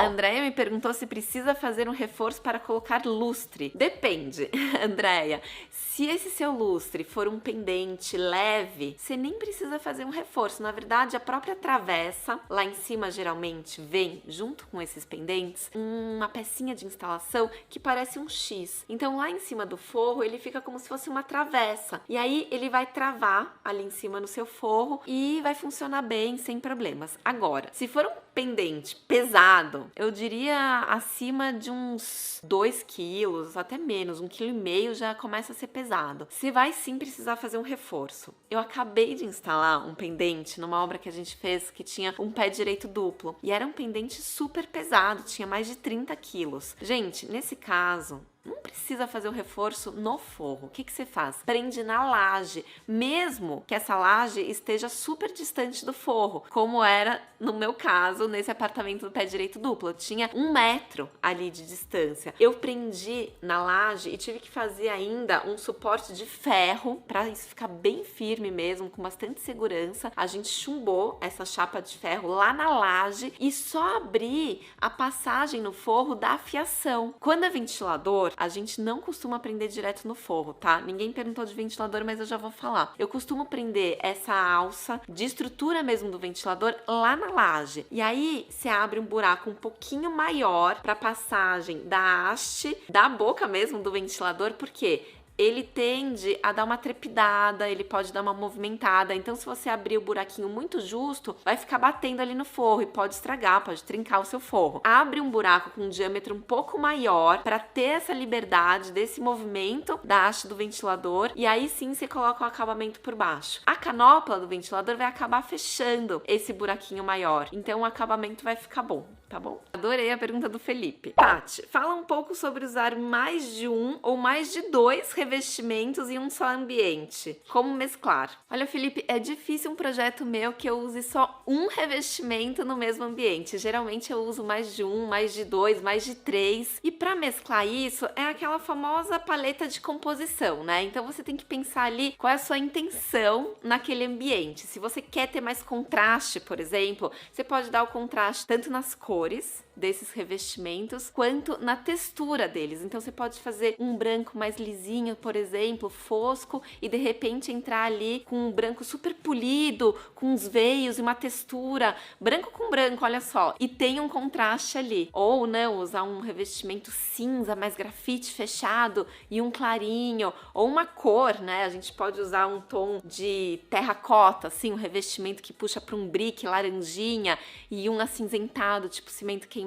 A Andréia me perguntou se precisa fazer um reforço para colocar lustre. Depende, Andréia. Se esse seu lustre for um pendente leve, você nem precisa fazer um reforço. Na verdade, a própria travessa, lá em cima geralmente vem, junto com esses pendentes, uma pecinha de instalação que parece um X. Então lá em cima do forro, ele fica como se fosse uma travessa. E aí ele vai travar ali em cima no seu forro e vai funcionar bem, sem problemas. Agora, se for um pendente pesado, eu diria acima de uns 2 quilos, até menos, 1,5 kg já começa a ser pesado. Você vai sim precisar fazer um reforço. Eu acabei de instalar um pendente numa obra que a gente fez que tinha um pé direito duplo. E era um pendente super pesado, tinha mais de 30 quilos. Gente, nesse caso, não precisa fazer o reforço no forro. O que você faz? Prende na laje, mesmo que essa laje esteja super distante do forro, como era no meu caso, nesse apartamento do pé direito duplo. Eu tinha 1 metro ali de distância. Eu prendi na laje e tive que fazer ainda um suporte de ferro para isso ficar bem firme mesmo, com bastante segurança. A gente chumbou essa chapa de ferro lá na laje e só abri a passagem no forro da fiação. Quando é ventilador, a gente não costuma prender direto no forro, tá? Ninguém perguntou de ventilador, mas eu já vou falar. Eu costumo prender essa alça de estrutura mesmo do ventilador lá na laje. E aí, você abre um buraco um pouquinho maior para passagem da haste, da boca mesmo do ventilador, porque ele tende a dar uma trepidada, ele pode dar uma movimentada. Então, se você abrir o buraquinho muito justo, vai ficar batendo ali no forro e pode estragar, pode trincar o seu forro. Abre um buraco com um diâmetro um pouco maior para ter essa liberdade desse movimento da haste do ventilador e aí sim você coloca o acabamento por baixo. A canopla do ventilador vai acabar fechando esse buraquinho maior, então o acabamento vai ficar bom, tá bom? Adorei a pergunta do Felipe. Tati, fala um pouco sobre usar mais de um ou mais de 2 revestimentos em um só ambiente. Como mesclar? Olha, Felipe, é difícil um projeto meu que eu use só um revestimento no mesmo ambiente. Geralmente eu uso mais de 1, mais de 2, mais de 3. E para mesclar isso, é aquela famosa paleta de composição, né? Então você tem que pensar ali qual é a sua intenção naquele ambiente. Se você quer ter mais contraste, por exemplo, você pode dar o contraste tanto nas cores desses revestimentos, quanto na textura deles. Então você pode fazer um branco mais lisinho, por exemplo, fosco, e de repente entrar ali com um branco super polido, com uns veios e uma textura, branco com branco, olha só, e tem um contraste ali. Ou não, usar um revestimento cinza, mais grafite fechado, e um clarinho, ou uma cor, né? A gente pode usar um tom de terracota, assim, um revestimento que puxa para um brique laranjinha, e um acinzentado, tipo cimento queimado.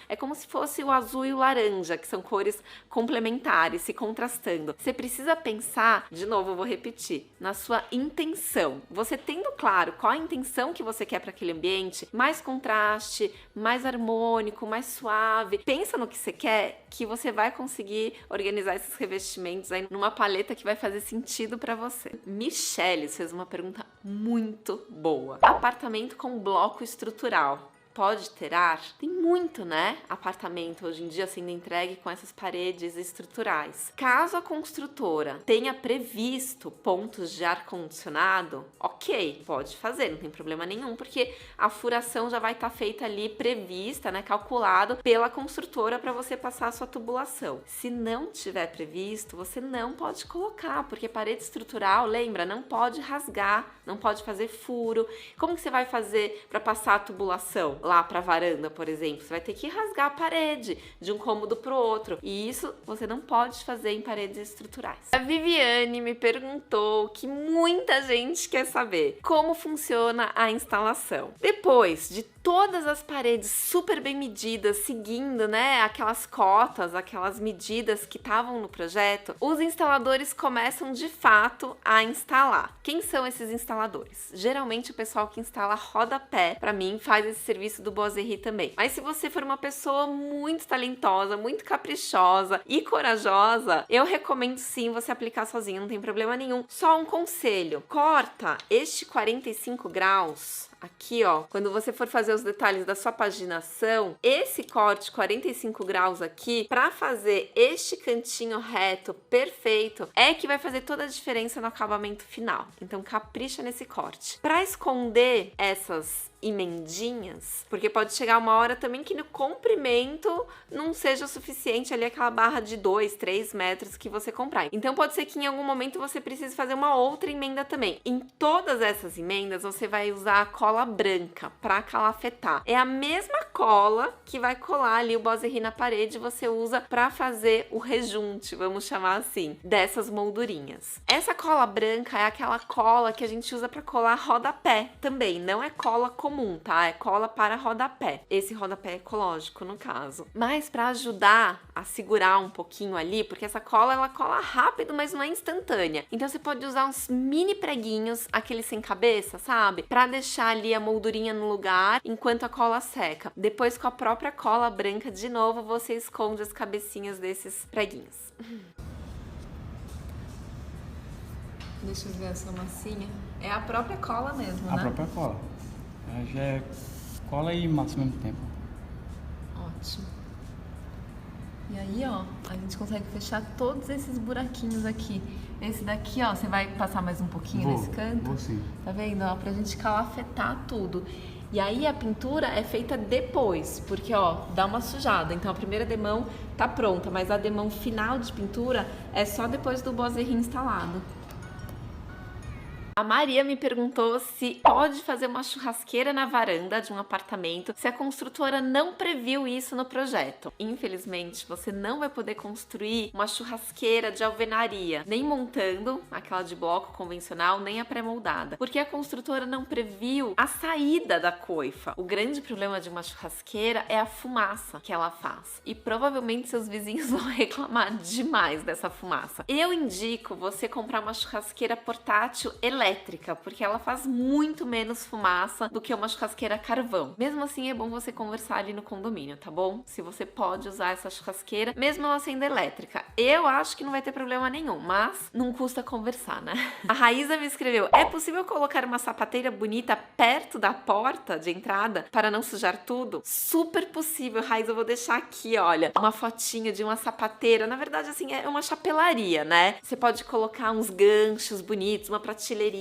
É como se fosse o azul e o laranja, que são cores complementares, se contrastando. Você precisa pensar, de novo eu vou repetir, na sua intenção. Você tendo claro qual a intenção que você quer para aquele ambiente, mais contraste, mais harmônico, mais suave. Pensa no que você quer, que você vai conseguir organizar esses revestimentos aí numa paleta que vai fazer sentido para você. Michele fez uma pergunta muito boa. Apartamento com bloco estrutural pode terar? Tem muito, né? Apartamento hoje em dia sendo entregue com essas paredes estruturais. Caso a construtora tenha previsto pontos de ar-condicionado, ok, pode fazer, não tem problema nenhum, porque a furação já vai estar feita ali, prevista, né? Calculado pela construtora para você passar a sua tubulação. Se não tiver previsto, você não pode colocar, porque parede estrutural, lembra, não pode rasgar, não pode fazer furo. Como que você vai fazer para passar a tubulação lá para a varanda, por exemplo? Você vai ter que rasgar a parede de um cômodo para o outro. E isso você não pode fazer em paredes estruturais. A Viviane me perguntou que muita gente quer saber como funciona a instalação. Depois de todas as paredes super bem medidas, seguindo, né, aquelas cotas, aquelas medidas que estavam no projeto, os instaladores começam de fato a instalar. Quem são esses instaladores? Geralmente o pessoal que instala rodapé, para mim, faz esse serviço do Boiserie também. Mas se você for uma pessoa muito talentosa, muito caprichosa e corajosa, eu recomendo sim você aplicar sozinho, não tem problema nenhum. Só um conselho: corta este 45 graus aqui, ó, quando você for fazer os detalhes da sua paginação, esse corte 45 graus aqui, para fazer este cantinho reto perfeito, é que vai fazer toda a diferença no acabamento final. Então capricha nesse corte. Para esconder essas emendinhas, porque pode chegar uma hora também que no comprimento não seja o suficiente ali aquela barra de 2, 3 metros que você comprar. Então pode ser que em algum momento você precise fazer uma outra emenda também. Em todas essas emendas você vai usar a cola branca para calafetar. É a mesma cola que vai colar ali o Boss&He na parede, você usa para fazer o rejunte, vamos chamar assim, dessas moldurinhas. Essa cola branca é aquela cola que a gente usa para colar rodapé também, não é cola comum, tá? É cola para rodapé. Esse rodapé é ecológico no caso. Mas para ajudar a segurar um pouquinho ali, porque essa cola ela cola rápido, mas não é instantânea. Então você pode usar uns mini preguinhos, aqueles sem cabeça, sabe? Para deixar ali a moldurinha no lugar enquanto a cola seca. Depois com a própria cola branca de novo você esconde as cabecinhas desses preguinhos. Deixa eu ver essa massinha. É a própria cola mesmo, né? A própria cola. Ela já é cola e massa ao mesmo tempo. Ótimo. E aí, ó, a gente consegue fechar todos esses buraquinhos aqui. Esse daqui, ó, você vai passar mais um pouquinho nesse canto? Vou sim. Tá vendo? Ó, pra gente calafetar tudo. E aí a pintura é feita depois, porque, ó, dá uma sujada. Então a primeira demão tá pronta, mas a demão final de pintura é só depois do Boss&He instalado. A Maria me perguntou se pode fazer uma churrasqueira na varanda de um apartamento se a construtora não previu isso no projeto. Infelizmente, você não vai poder construir uma churrasqueira de alvenaria, nem montando aquela de bloco convencional, nem a pré-moldada, porque a construtora não previu a saída da coifa. O grande problema de uma churrasqueira é a fumaça que ela faz. E provavelmente seus vizinhos vão reclamar demais dessa fumaça. Eu indico você comprar uma churrasqueira portátil elétrica, porque ela faz muito menos fumaça do que uma churrasqueira a carvão. Mesmo assim, é bom você conversar ali no condomínio, tá bom? Se você pode usar essa churrasqueira, mesmo ela sendo elétrica. Eu acho que não vai ter problema nenhum, mas não custa conversar, né? A Raíza me escreveu: é possível colocar uma sapateira bonita perto da porta de entrada para não sujar tudo? Super possível, Raíza. Eu vou deixar aqui, olha, uma fotinho de uma sapateira. Na verdade, assim, é uma chapelaria, né? Você pode colocar uns ganchos bonitos, uma prateleira,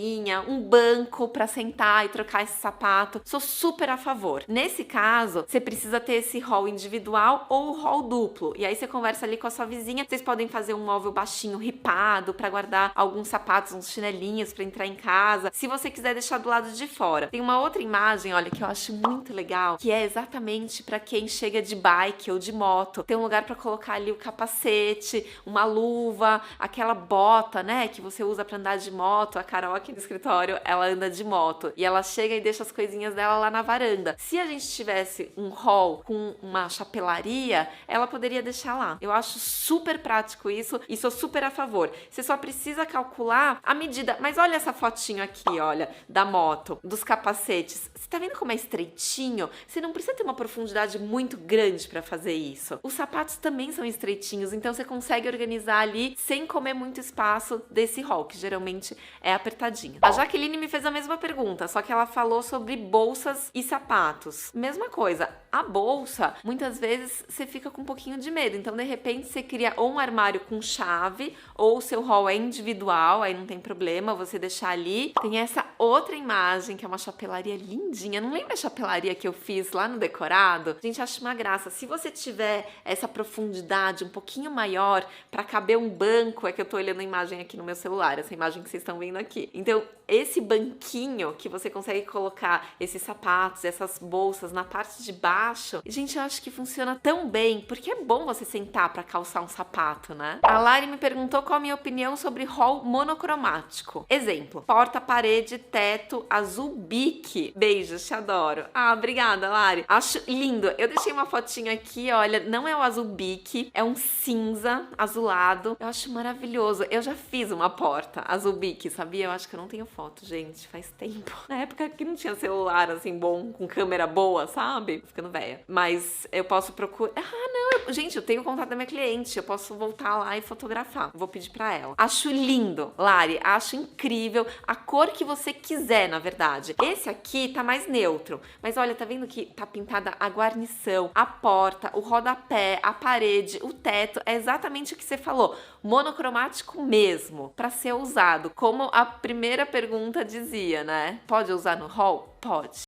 um banco para sentar e trocar esse sapato. Sou super a favor. Nesse caso, você precisa ter esse hall individual ou hall duplo. E aí você conversa ali com a sua vizinha. Vocês podem fazer um móvel baixinho ripado para guardar alguns sapatos, uns chinelinhos para entrar em casa. Se você quiser deixar do lado de fora. Tem uma outra imagem, olha, que eu acho muito legal, que é exatamente para quem chega de bike ou de moto. Tem um lugar para colocar ali o capacete, uma luva, aquela bota, né, que você usa para andar de moto. A Carol aqui no escritório, ela anda de moto e ela chega e deixa as coisinhas dela lá na varanda. Se a gente tivesse um hall com uma chapelaria, ela poderia deixar lá. Eu acho super prático isso e sou super a favor. Você só precisa calcular a medida. Mas olha essa fotinho aqui, olha, da moto, dos capacetes. Você tá vendo como é estreitinho? Você não precisa ter uma profundidade muito grande para fazer isso. Os sapatos também são estreitinhos, então você consegue organizar ali sem comer muito espaço desse hall, que geralmente é apertadinho. A Jaqueline me fez a mesma pergunta, só que ela falou sobre bolsas e sapatos. Mesma coisa, a bolsa, muitas vezes você fica com um pouquinho de medo, então de repente você cria ou um armário com chave, ou o seu hall é individual, aí não tem problema você deixar ali. Tem essa outra imagem, que é uma chapelaria lindinha. Não lembra a chapelaria que eu fiz lá no decorado? Gente, acho uma graça. Se você tiver essa profundidade um pouquinho maior para caber um banco, é que eu tô olhando a imagem aqui no meu celular, essa imagem que vocês estão vendo aqui. Então, esse banquinho que você consegue colocar esses sapatos, essas bolsas na parte de baixo, gente, eu acho que funciona tão bem, porque é bom você sentar para calçar um sapato, né? A Lari me perguntou qual a minha opinião sobre hall monocromático. Exemplo: porta, parede, teto, azul bique. Beijos, te adoro. Ah, obrigada, Lari. Acho lindo. Eu deixei uma fotinho aqui, olha, não é o azul bique, é um cinza azulado. Eu acho maravilhoso. Eu já fiz uma porta azul bique, sabia? Eu acho que eu não tenho foto, gente, faz tempo. Na época que não tinha celular, assim, bom, com câmera boa, sabe? Tô ficando velha. Mas eu posso procurar... Ah, não, gente, eu tenho o contato da minha cliente, eu posso voltar lá e fotografar. Vou pedir pra ela. Acho lindo, Lari, acho incrível. A cor que você quiser, na verdade. Esse aqui tá mais neutro, mas olha, tá vendo que tá pintada a guarnição, a porta, o rodapé, a parede, o teto, é exatamente o que você falou. Monocromático mesmo, pra ser usado, como a primeira pergunta dizia, né? Pode usar no hall? Pode.